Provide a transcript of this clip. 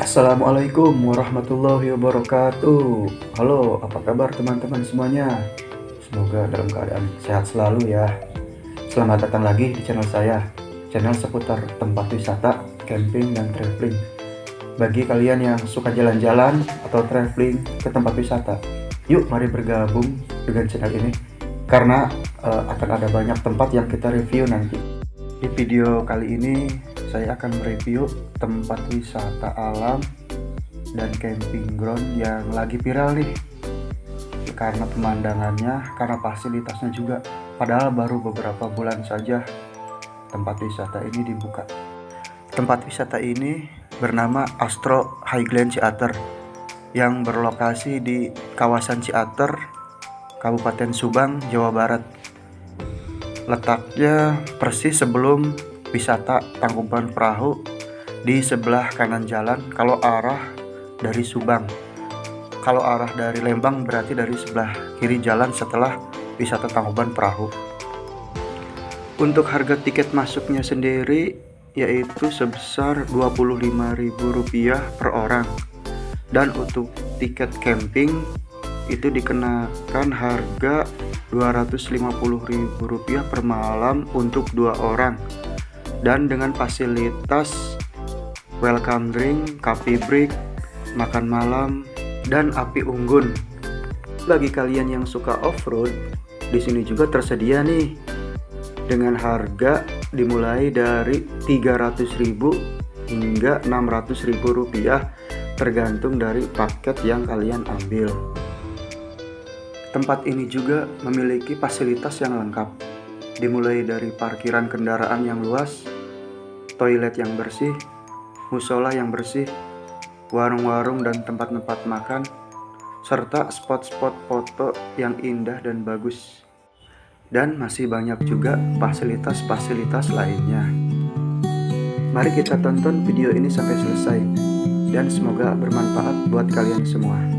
Assalamualaikum warahmatullahi wabarakatuh. Halo, apa kabar teman-teman semuanya? Semoga dalam keadaan sehat selalu ya. Selamat datang lagi di channel saya, channel seputar tempat wisata, camping, dan traveling. Bagi kalian yang suka jalan-jalan atau traveling ke tempat wisata, yuk mari bergabung dengan channel ini. Karena akan ada banyak tempat yang kita review nanti. Di video kali ini saya akan mereview tempat wisata alam dan camping ground yang lagi viral nih, karena pemandangannya, karena fasilitasnya juga. Padahal baru beberapa bulan saja tempat wisata ini dibuka. Tempat wisata ini bernama Astro Highland Ciater yang berlokasi di kawasan Ciater, Kabupaten Subang, Jawa Barat. Letaknya persis sebelum wisata Tangkuban Perahu, di sebelah kanan jalan kalau arah dari Subang. Kalau arah dari Lembang berarti dari sebelah kiri jalan setelah wisata Tangkuban Perahu. Untuk harga tiket masuknya sendiri yaitu sebesar Rp25.000 per orang. Dan untuk tiket camping itu dikenakan harga Rp250.000 per malam untuk 2 orang. Dan dengan fasilitas welcome drink, coffee break, makan malam, dan api unggun. Bagi kalian yang suka off-road, di sini juga tersedia nih dengan harga dimulai dari Rp300.000 hingga Rp600.000 tergantung dari paket yang kalian ambil. Tempat ini juga memiliki fasilitas yang lengkap, dimulai dari parkiran kendaraan yang luas, toilet yang bersih, musola yang bersih, warung-warung dan tempat-tempat makan, serta spot-spot foto yang indah dan bagus. Dan masih banyak juga fasilitas-fasilitas lainnya. Mari kita tonton video ini sampai selesai, dan semoga bermanfaat buat kalian semua.